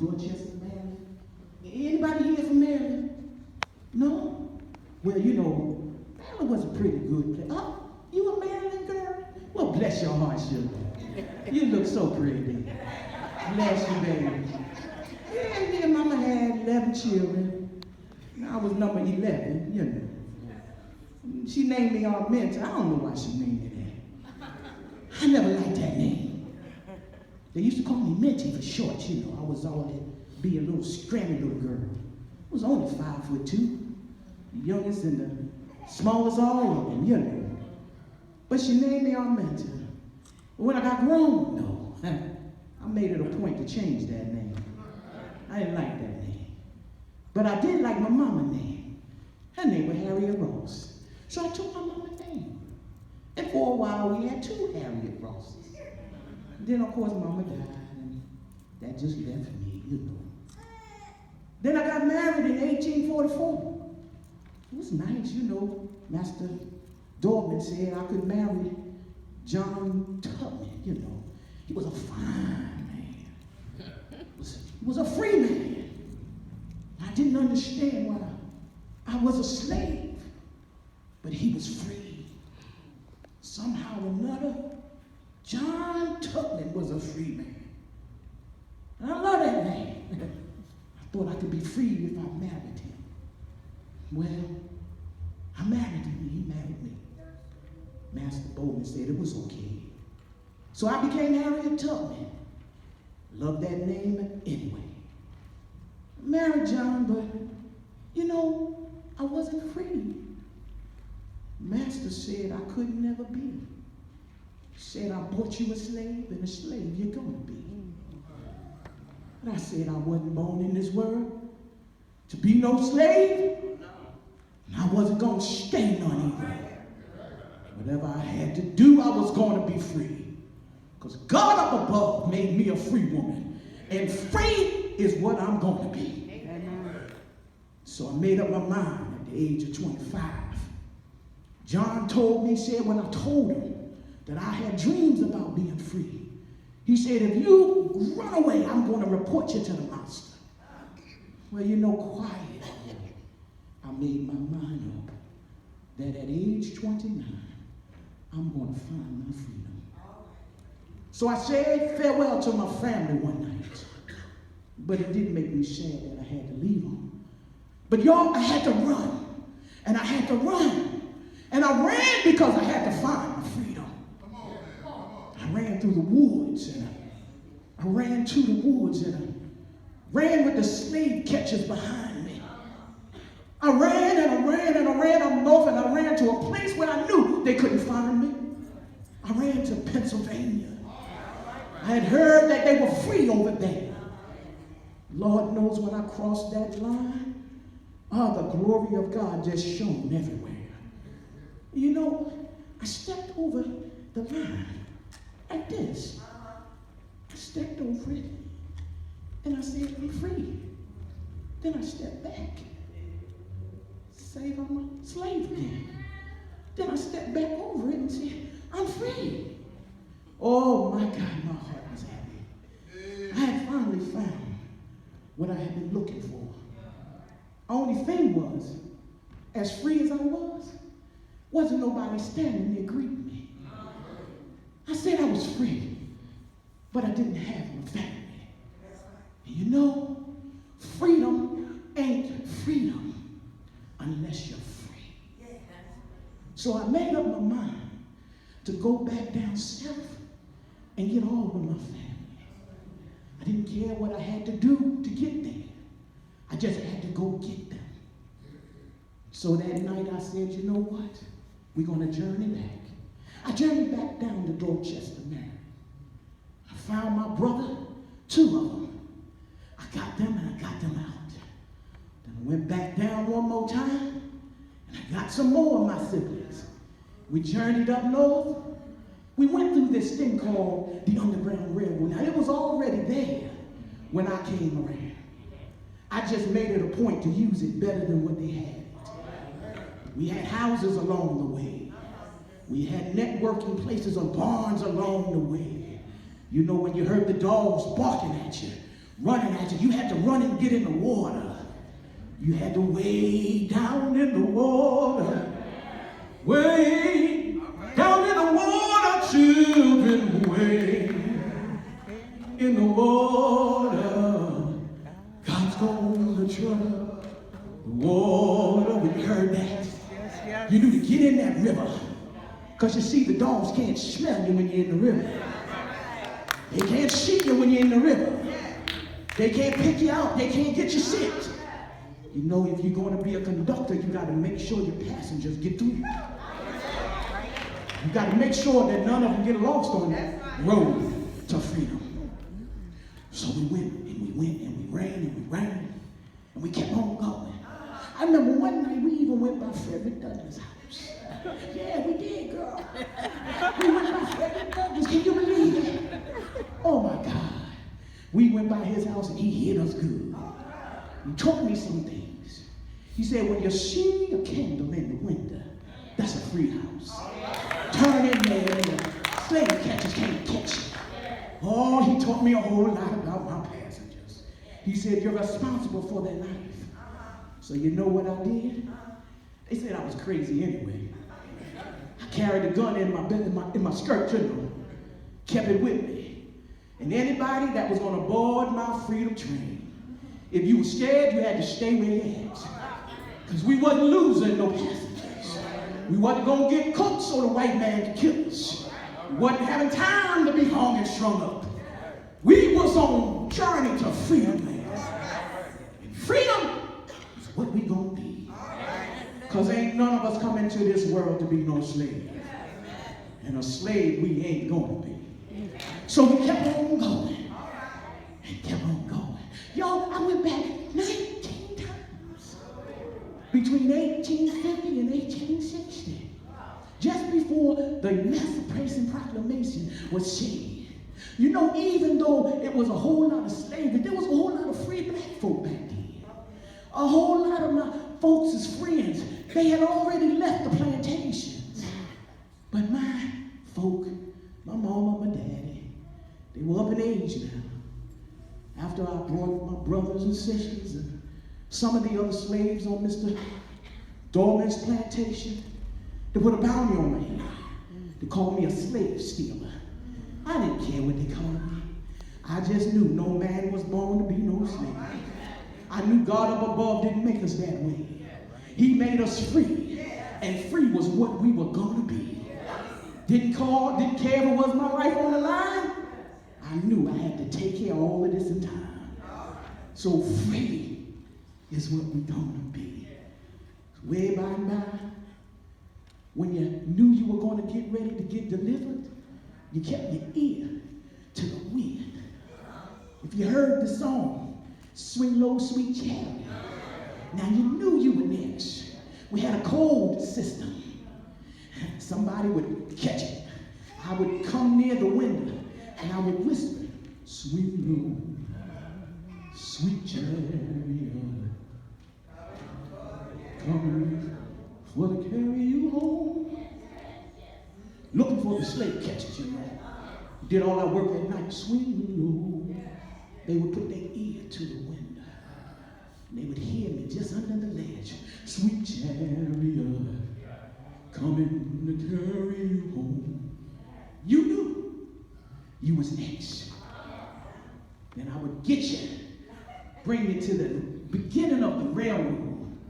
Dorchester, Maryland? Anybody here from Maryland? No? Well, you know, Maryland was a pretty good place. Oh, you a Maryland girl? Well, bless your heart, sugar. You look so pretty. Bless you, baby. Yeah, mama had 11 children. I was number 11, you know. She named me Armenta. I don't know why she named me that. I never liked that name. They used to call me Minty for short, you know. I was always be a little scrammy little girl. I was only 5'2", the youngest and the smallest of all of them, you know. But she named me Armenta. But when I got grown, no, I made it a point to change that name. I didn't like that name. But I did like my mama's name. Her name was Harriet Ross. So I took my mama's name. And for a while, we had 2 Harriet Rosses. Then, of course, mama died, and that just left me, you know. Then I got married in 1844. It was nice, you know. Master Dorman said I could marry John Tubman, you know. He was a fine man. He was a free man. I didn't understand why I was a slave, but he was free. Somehow or another, John Tubman was a free man. And I love that name. I thought I could be free if I married him. Well, I married him and he married me. Master Bowman said it was okay. So I became Harriet Tubman. Loved that name anyway. I married John, but, you know, I wasn't free. Master said I could never be. Said, I bought you a slave, and a slave you're gonna be. And I said I wasn't born in this world to be no slave, and I wasn't gonna stay none either. Whatever I had to do, I was gonna be free. Because God up above made me a free woman, and free is what I'm gonna be. So I made up my mind at the age of 25. John told me, said when I told him that I had dreams about being free, he said, if you run away, I'm going to report you to the master. Well, you know, quietly, I made my mind up that at age 29, I'm going to find my freedom. So I said farewell to my family one night, but it did make me sad that I had to leave them. But y'all, I had to run, and I had to run, and I ran because I had to find my freedom. I ran through the woods, and I ran to the woods, and I ran with the slave catchers behind me. I ran and I ran and I ran up north, and I ran to a place where I knew they couldn't find me. I ran to Pennsylvania. I had heard that they were free over there. Lord knows when I crossed that line, the glory of God just shone everywhere. You know, I stepped over the line like this. I stepped over it, and I said, I'm free. Then I stepped back. Say I'm a slave again. Then I stepped back over it and said, I'm free. Oh my God, my heart was happy. I had finally found what I had been looking for. Only thing was, as free as I was, wasn't nobody standing there greeting me. I said I was free, but I didn't have no family. And you know, freedom ain't freedom unless you're free. So I made up my mind to go back down south and get all of my family. I didn't care what I had to do to get there. I just had to go get them. So that night I said, you know what? We're going to journey back. I journeyed back down to Dorchester, Maryland. I found my brother, 2 of them. I got them and I got them out. Then I went back down one more time and I got some more of my siblings. We journeyed up north. We went through this thing called the Underground Railroad. Now, it was already there when I came around. I just made it a point to use it better than what they had. We had houses along the way. We had networking places or barns along the way. You know, when you heard the dogs barking at you, running at you. You had to run and get in the water. You had to wade down in the water. Way down in the water, children, way in the water. God's gonna trouble the water. When you heard that, you knew to get in that river. Because you see, the dogs can't smell you when you're in the river. They can't see you when you're in the river. They can't pick you out. They can't get you sick. You know, if you're going to be a conductor, you got to make sure your passengers get through. You got to make sure that none of them get lost on that road to freedom. So we went and we went and we ran and we ran and we kept on going. I remember one night we even went by Harriet Tubman's house. Yeah, we did, girl. We went by Harriet Tubman's. Can you believe it? Oh my God. We went by his house and he hit us good. He taught me some things. He said, when you see a candle in the window, that's a free house. Turn in there and the slave catchers can't catch you. Oh, he taught me a whole lot about my passengers. He said, you're responsible for their life. So you know what I did? They said I was crazy anyway. I carried a gun in my skirt, you know, kept it with me. And anybody that was going to board my freedom train, if you were scared, you had to stay where you at. Because we wasn't losing no passengers. We wasn't going to get cooked so the white man could kill us. We wasn't having time to be hung and strung up. We was on journey to freedom, man. And freedom is what we going to be. Because ain't none of us come into this world to be no slave. And a slave we ain't going to be. So we kept on going. And kept on going. Y'all, I went back 19 times. Between 1850 and 1860. Just before the Emancipation Proclamation was said. You know, even though it was a whole lot of slavery, there was a whole lot of free black folk back then. A whole lot of my folks' friends, they had already left the plantations. But my folk, my mama, my daddy, they were up in age now. After I brought my brothers and sisters and some of the other slaves on Mr. Dorman's plantation, they put a bounty on my head. They called me a slave stealer. I didn't care what they called me. I just knew no man was born to be no slave. I knew God up above didn't make us that way. He made us free, and free was what we were going to be. Didn't care if it was my life on the line. I knew I had to take care of all of this in time. So free is what we're going to be. Way by and by, when you knew you were going to get ready to get delivered, you kept your ear to the wind. If you heard the song, Swing Low, Sweet Chariot, now you knew you were next. We had a code system. Somebody would catch it. I would come near the window and I would whisper, sweet low, sweet chariot, coming for to carry you home. Looking for the slave catchers, you know. Did all that work at night, sweet low. They would put their ear to the window. And they would hear me just under the ledge. Sweet chariot, coming to carry you home. You knew you was next. Then I would get you, bring you to the beginning of the railroad.